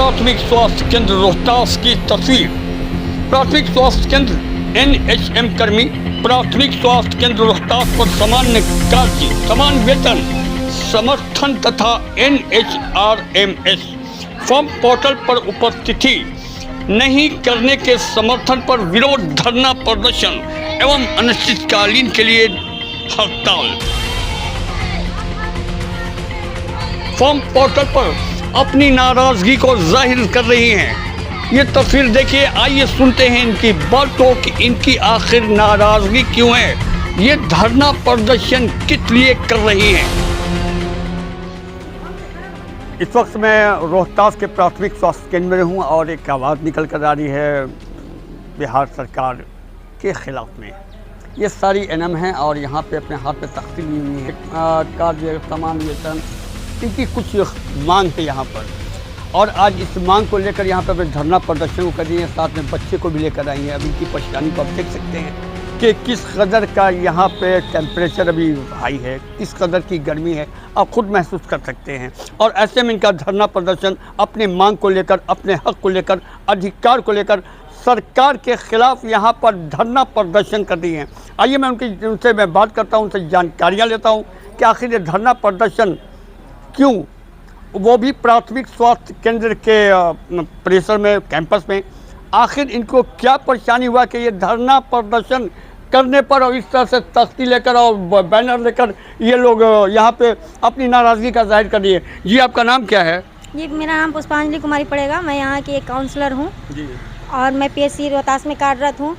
प्राथमिक स्वास्थ्य केंद्र रोहतास की तस्वीर। प्राथमिक स्वास्थ्य केंद्र NHM कर्मी प्राथमिक स्वास्थ्य केंद्र रोहतास पर सामान्य कार्य, समान वेतन, समर्थन तथा NHRMS फॉर्म पोर्टल पर उपस्थिति नहीं करने के समर्थन पर विरोध धरना प्रदर्शन एवं अनिश्चितकालीन के लिए हड़ताल। फॉर्म पोर्टल पर अपनी नाराजगी को जाहिर कर रही हैं। ये तस्वीर देखिए, आइए सुनते हैं इनकी बातों कि इनकी आखिर नाराजगी क्यों है, ये धरना प्रदर्शन किस लिए कर रही हैं। इस वक्त मैं रोहतास के प्राथमिक स्वास्थ्य केंद्र में हूँ और एक आवाज़ निकल कर आ रही है बिहार सरकार के ख़िलाफ़ में। ये सारी एनएम हैं और यहाँ पे अपने हाथ में तख्ती ली हुई है, कार्य, समान वेतन, इनकी कुछ मांग है यहाँ पर। और आज इस मांग को लेकर यहाँ पर धरना प्रदर्शन कर रही है, साथ में बच्चे को भी लेकर आई हैं। अभी इनकी परेशानी को आप देख सकते हैं कि किस कदर का यहाँ पे टेम्परेचर अभी हाई है, किस कदर की गर्मी है, आप खुद महसूस कर सकते हैं। और ऐसे में इनका धरना प्रदर्शन अपने मांग को लेकर, अपने हक को लेकर, अधिकार को लेकर सरकार के ख़िलाफ़ यहाँ पर धरना प्रदर्शन कर रही हैं। आइए मैं उनसे मैं बात करता हूँ, उनसे जानकारियाँ लेता हूँ कि आखिर ये धरना प्रदर्शन क्यों, वो भी प्राथमिक स्वास्थ्य केंद्र के परिसर में, कैंपस में, आखिर इनको क्या परेशानी हुआ कि ये धरना प्रदर्शन करने पर और इस तरह से तख्ती लेकर और बैनर लेकर ये लोग यहाँ पे अपनी नाराज़गी का जाहिर कर रही है। जी, आपका नाम क्या है? जी, मेरा नाम पुष्पांजलि कुमारी पड़ेगा। मैं यहाँ की एक काउंसलर हूँ और मैं PSC रोहतास में कार्यरत हूँ।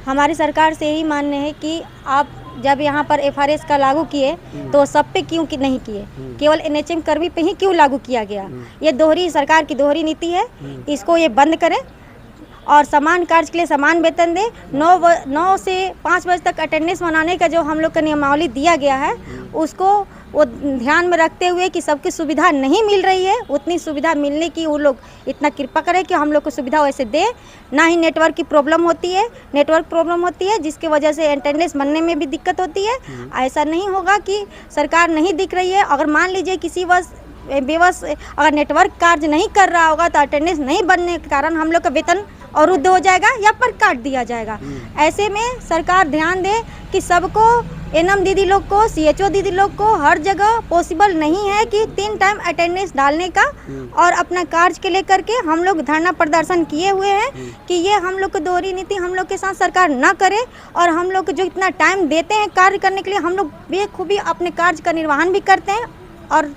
हमारी सरकार से यही मानना है कि आप जब यहाँ पर FRS का लागू किए तो सब पे क्यों नहीं किए, केवल NHM कर्मी पे ही क्यों लागू किया गया। ये दोहरी सरकार की दोहरी नीति है, इसको ये बंद करें और समान कार्य के लिए समान वेतन दें। 9 से 5 बजे तक अटेंडेंस मनाने का जो हम लोग का नियमावली दिया गया है, उसको वो ध्यान में रखते हुए कि सबकी सुविधा नहीं मिल रही है, उतनी सुविधा मिलने की वो लोग इतना कृपा करें कि हम लोग को सुविधा वैसे दे। ना ही नेटवर्क की प्रॉब्लम होती है, नेटवर्क प्रॉब्लम होती है जिसकी वजह से अटेंडेंस बनने में भी दिक्कत होती है। ऐसा नहीं होगा कि सरकार नहीं दिख रही है। अगर मान लीजिए किसी बेवस अगर नेटवर्क कार्य नहीं कर रहा होगा तो अटेंडेंस नहीं बनने के कारण हम लोग का वेतन अवरुद्ध हो जाएगा या पर काट दिया जाएगा। ऐसे में सरकार ध्यान दे कि सबको, NM दीदी लोग को, CHO दीदी लोग को हर जगह पॉसिबल नहीं है कि 3 टाइम अटेंडेंस डालने का। और अपना कार्य के लेकर के हम लोग धरना प्रदर्शन किए हुए हैं कि ये हम लोग को दोहरी नीति हम लोग के साथ सरकार ना करे और हम लोग जो इतना टाइम देते हैं कार्य करने के लिए, हम लोग बेखूबी अपने कार्य का निर्वहन भी करते हैं और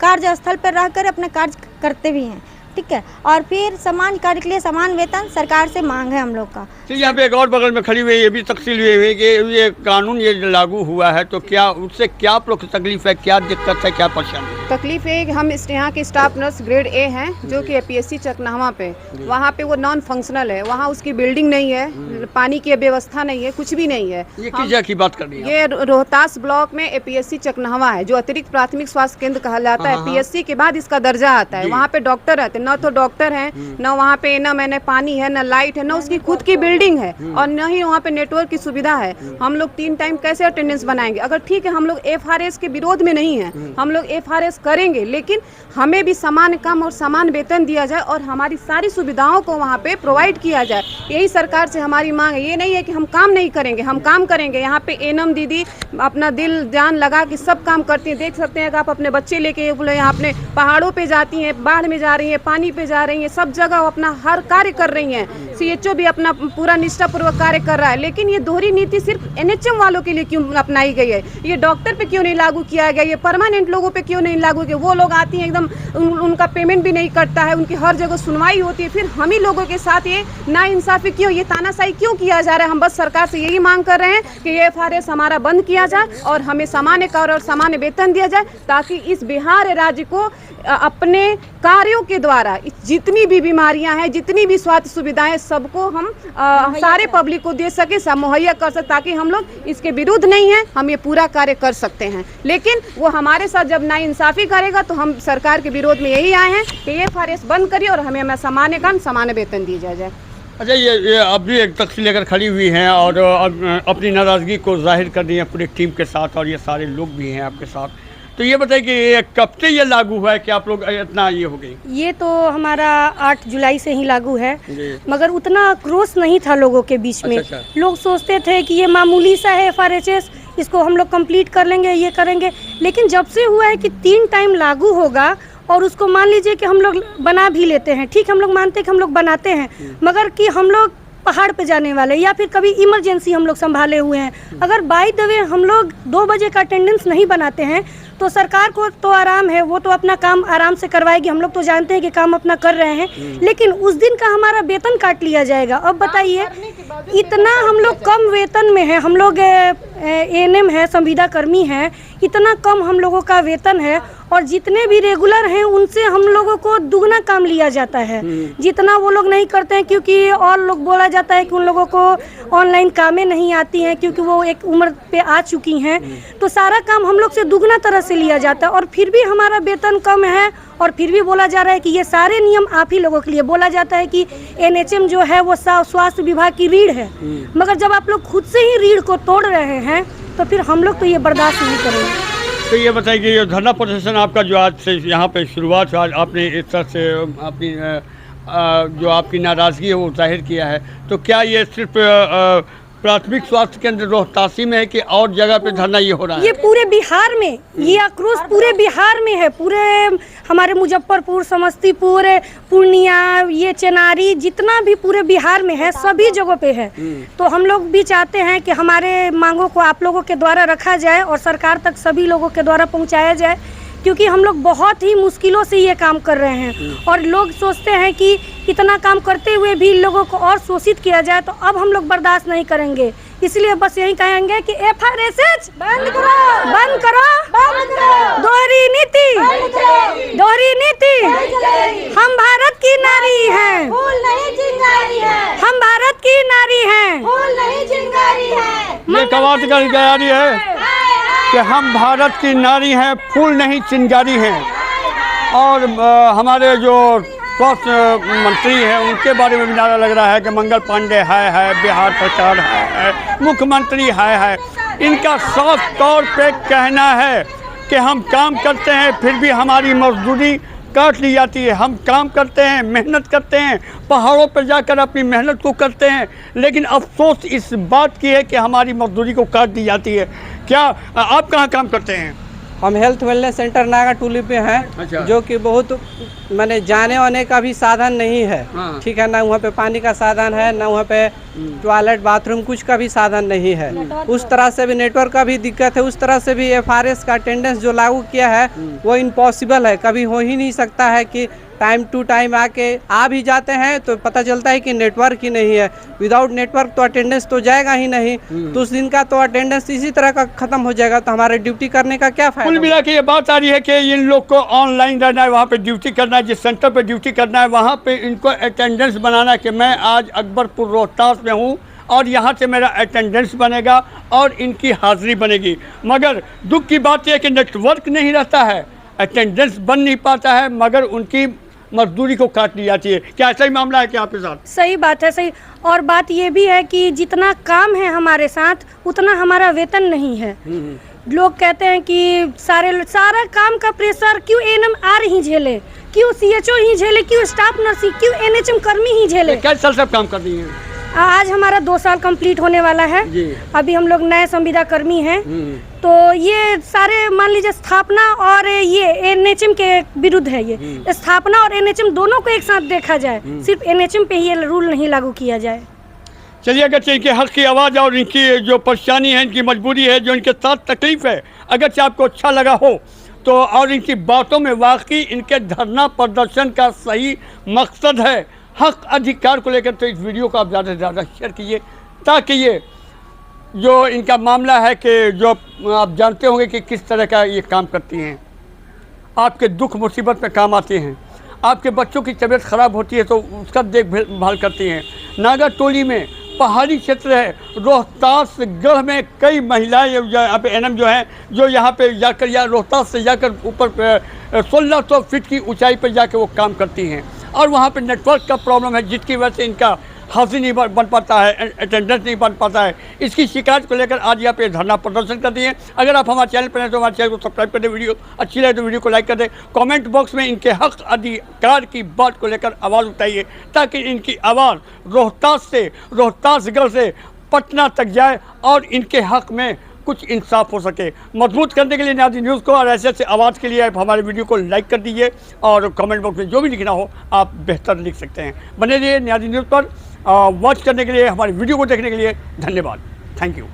कार्यस्थल पर रहकर अपना कार्य करते भी हैं। ठीक है। और फिर समान कार्य के लिए समान वेतन सरकार से मांग है हम लोग का। यहाँ पे एक और बगल में खड़ी हुई ये भी तफसील हुई है कि ये कानून ये लागू हुआ है तो क्या उससे क्या आप लोग की तकलीफ है, क्या दिक्कत है, क्या परेशानी है? तकलीफ है कि हम यहाँ के स्टाफ नर्स ग्रेड A हैं जो कि PSC चकनावा पे, वहाँ पे वो नॉन फंक्शनल है, वहाँ उसकी बिल्डिंग नहीं है, पानी की व्यवस्था नहीं है, कुछ भी नहीं है। ये किस जगह की बात कर रही है? ये रोहतास ब्लॉक में PSC चकनावा है जो अतिरिक्त प्राथमिक स्वास्थ्य केंद्र कहा जाता है। PSC के बाद इसका दर्जा आता है। वहाँ पे डॉक्टर रहते, न तो डॉक्टर है, न वहाँ पे न मैंने पानी है, न लाइट है, न उसकी खुद की बिल्डिंग है और न ही वहाँ पे नेटवर्क की सुविधा है। हम लोग 3 टाइम कैसे अटेंडेंस बनाएंगे? अगर ठीक है हम लोग FRS के विरोध में नहीं है, हम लोग FRS करेंगे, लेकिन हमें भी समान काम और समान वेतन दिया जाए और हमारी सारी सुविधाओं को वहाँ पे प्रोवाइड किया जाए। यही सरकार से हमारी मांग है। ये नहीं है कि हम काम नहीं करेंगे, हम काम करेंगे। यहाँ पे NM दीदी अपना दिल जान लगा के सब काम करती है। देख सकते हैं कि आप अपने बच्चे लेके यहाँ अपने पहाड़ों पे जाती हैं, बाढ़ में जा रही हैं, पानी पे जा रही हैं, सब जगह अपना हर कार्य कर रही हैं। CHO भी अपना पूरा निष्ठापूर्वक कार्य कर रहा है। लेकिन ये दोहरी नीति सिर्फ NHM वालों के लिए क्यों अपनाई गई है? ये डॉक्टर पे क्यों नहीं लागू किया गया? ये परमानेंट लोगों पे क्यों नहीं लागू किया? वो लोग आती हैं एकदम उनका पेमेंट भी नहीं कटता है, उनकी हर जगह सुनवाई होती है, फिर हम ही लोगों के साथ ये नाइंसाफी क्यों, ये तानाशाही क्यों किया जा रहा है? हम बस सरकार से यही मांग कर रहे हैं कि ये FRS हमारा बंद किया जाए और हमें सामान्य कार्य और सामान्य वेतन दिया जाए ताकि इस बिहार राज्य को अपने कार्यों के द्वारा जितनी भी बीमारियां हैं, जितनी भी स्वास्थ्य सुविधाएं, सबको हम सारे पब्लिक को दे सके, सब मुहैया कर सके, ताकि हम लोग इसके विरुद्ध नहीं हैं, हम ये पूरा कार्य कर सकते हैं। लेकिन वो हमारे साथ जब नाइंसाफी करेगा तो हम सरकार के विरोध में यही आए हैं कि FRS बंद करिए और हमें सामान्य काम सामान्य वेतन दिया जाए। अच्छा, ये अब भी एक तख्ती लेकर खड़ी हुई हैं और अपनी नाराज़गी को जाहिर कर दी है पूरी टीम के साथ और ये सारे लोग भी हैं आपके साथ। तो ये बताइए कि ये कब से ये लागू हुआ है कि आप लोग इतना ये हो गई? ये तो हमारा 8 जुलाई से ही लागू है, मगर उतना आक्रोश नहीं था लोगों के बीच में। अच्छा। लोग सोचते थे कि ये मामूली सा है FRHS, इसको हम लोग कंप्लीट कर लेंगे, ये करेंगे। लेकिन जब से हुआ है कि 3 टाइम लागू होगा और उसको मान लीजिए कि हम लोग बना भी लेते हैं, ठीक, हम लोग मानते हैं कि हम लोग बनाते हैं, मगर कि हम लोग पहाड़ पे जाने वाले या फिर कभी इमरजेंसी हम लोग संभाले हुए हैं, अगर बाय द वे हम लोग 2 बजे का अटेंडेंस नहीं बनाते हैं तो सरकार को तो आराम है, वो तो अपना काम आराम से करवाएगी, हम लोग तो जानते हैं कि काम अपना कर रहे हैं, लेकिन उस दिन का हमारा वेतन काट लिया जाएगा। अब बताइए, इतना हम लोग कम वेतन में है, हम लोग ANM है, संविदा कर्मी हैं, इतना कम हम लोगों का वेतन है और जितने भी रेगुलर हैं उनसे हम लोगों को दुगना काम लिया जाता है, जितना वो लोग नहीं करते हैं, क्योंकि और लोग बोला जाता है कि उन लोगों को ऑनलाइन कामें नहीं आती हैं क्योंकि वो एक उम्र पे आ चुकी हैं, तो सारा काम हम लोग से दुगना तरह से लिया जाता है और फिर भी हमारा वेतन कम है और फिर भी बोला जा रहा है कि ये सारे नियम आप ही लोगों के लिए। बोला जाता है कि NHM जो है वो स्वास्थ्य विभाग की रीढ़ है, मगर जब आप लोग खुद से ही रीढ़ को तोड़ रहे हैं तो फिर हम लोग तो ये बर्दाश्त नहीं करेंगे। तो ये बताइए कि ये धरना प्रदर्शन आपका जो आज से यहाँ पे शुरुआत हुआ, आपने इस तरह से अपनी जो आपकी नाराज़गी है वो जाहिर किया है, तो क्या ये सिर्फ प्राथमिक स्वास्थ्य केंद्र रोहतासी में है कि और जगह पे धरना ये हो रहा है? ये पूरे बिहार में, ये आक्रोश पूरे बिहार में है, पूरे हमारे मुजफ्फरपुर, समस्तीपुर, पूर्णिया, ये चेनारी, जितना भी पूरे बिहार में है सभी जगहों पे है। तो हम लोग भी चाहते हैं कि हमारे मांगों को आप लोगों के द्वारा रखा जाए और सरकार तक सभी लोगों के द्वारा पहुँचाया जाए, क्योंकि हम लोग बहुत ही मुश्किलों से ये काम कर रहे हैं और लोग सोचते हैं कि इतना काम करते हुए भी लोगों को और शोषित किया जाए, तो अब हम लोग बर्दाश्त नहीं करेंगे। इसलिए बस यही कहेंगे कि FRHS बंद करो, बंद करो, बंद करो, दोहरी नीति, दोहरी नीति। हम भारत की नारी हैं, फूल नहीं चिंगारी है, हम भारत की नारी हैं, फूल नहीं चिंगारी है। ये कवात का तैयारी है कि हम भारत की नारी हैं, फूल नहीं चिंगारी हैं। और हमारे जो स्वास्थ्य मंत्री हैं उनके बारे में भी नारा लग रहा है कि मंगल पांडे है, बिहार सरकार है, मुख्यमंत्री है। इनका साफ तौर पे कहना है कि हम काम करते हैं फिर भी हमारी मजदूरी काट ली जाती है। हम काम करते हैं, मेहनत करते हैं, पहाड़ों पर जाकर अपनी मेहनत को करते हैं, लेकिन अफसोस इस बात की है कि हमारी मजदूरी को काट दी जाती है। क्या आप कहाँ काम करते हैं? हम हेल्थ वेलनेस सेंटर नागा टूली पे हैं। अच्छा। जो कि बहुत माने जाने आने का भी साधन नहीं है। हाँ। ठीक है ना, वहाँ पे पानी का साधन है ना, वहाँ पे टॉयलेट बाथरूम कुछ का भी साधन नहीं है। उस तरह से भी नेटवर्क का भी दिक्कत है। उस तरह से भी FRS का अटेंडेंस जो लागू किया है वो इम्पॉसिबल है, कभी हो ही नहीं सकता है कि टाइम टू टाइम आके आ भी जाते हैं तो पता चलता है कि नेटवर्क ही नहीं है। विदाउट नेटवर्क तो अटेंडेंस तो जाएगा ही नहीं, तो उस दिन का तो अटेंडेंस इसी तरह का खत्म हो जाएगा, तो हमारे ड्यूटी करने का क्या फायदा? कुल मिला के ये बात आ रही है कि इन लोग को ऑनलाइन रहना है, वहाँ पे ड्यूटी करना है, जिस सेंटर पे ड्यूटी करना है वहाँ पे इनको अटेंडेंस बनाना है कि मैं आज अकबरपुर रोहतास में हूँ और यहाँ से मेरा अटेंडेंस बनेगा और इनकी हाज़िरी बनेगी। मगर दुख की बात यह है कि नेटवर्क नहीं रहता है, अटेंडेंस बन नहीं पाता है, मगर उनकी मजदूरी को काट ली जाती है। क्या ऐसा ही मामला है क्या आपके साथ? सही बात है, सही। और बात ये भी है कि जितना काम है हमारे साथ उतना हमारा वेतन नहीं है। लोग कहते हैं कि सारा काम का प्रेशर क्यों ANM ही झेले, क्यों CHO ही झेले, क्यों स्टाफ नर्सिंग, क्यों NHM कर्मी ही झेले। कैसे साल से आप काम कर रही हैं? आज हमारा 2 साल कंप्लीट होने वाला है। अभी हम लोग नए संविदा कर्मी हैं, तो ये सारे मान लीजिए स्थापना और ये NHM के विरुद्ध है। ये स्थापना और NHM दोनों को एक साथ देखा जाए, सिर्फ NHM पे ही ये रूल नहीं लागू किया जाए। चलिए, अगर इनके हक की आवाज़ और इनकी जो परेशानी है, इनकी मजबूरी है, जो इनके साथ तकलीफ है, अगर आपको अच्छा लगा हो तो और इनकी बातों में वाकई इनके धरना प्रदर्शन का सही मकसद है हक अधिकार को लेकर, तो इस वीडियो को आप ज़्यादा से ज़्यादा शेयर कीजिए, ताकि ये जो इनका मामला है कि जो आप जानते होंगे कि किस तरह का ये काम करती हैं, आपके दुख मुसीबत में काम आती हैं, आपके बच्चों की तबीयत ख़राब होती है तो उसका देखभाल करती हैं। नागा टोली में पहाड़ी क्षेत्र है, रोहतास गढ़ में कई महिलाएं यहाँ पे NM जो हैं, जो यहाँ पे जाकर या रोहतास से जाकर ऊपर 1600 फीट की ऊंचाई पर जाकर वो काम करती हैं और वहाँ पे नेटवर्क का प्रॉब्लम है, जिसकी वजह से इनका हाजिर नहीं बन पाता है, अटेंडेंस नहीं बन पाता है। इसकी शिकायत को लेकर आज यहाँ पे धरना प्रदर्शन कर दिए। अगर आप हमारे चैनल पर हैं तो हमारे चैनल को सब्सक्राइब कर दें, वीडियो अच्छी लगे तो वीडियो को लाइक कर दें, कमेंट बॉक्स में इनके हक अधिकार की बात को लेकर आवाज़ उठाइए ताकि इनकी आवाज़ रोहतासगढ़ से पटना तक जाए और इनके हक में कुछ इंसाफ हो सके। मजबूत करने के लिए न्याय न्यूज़ को और ऐसे आवाज़ के लिए आप हमारे वीडियो को लाइक कर दीजिए और कमेंट बॉक्स में जो भी लिखना हो आप बेहतर लिख सकते हैं। बने रहिए न्याय न्यूज़ पर। वॉच करने के लिए, हमारी वीडियो को देखने के लिए धन्यवाद। Thank you.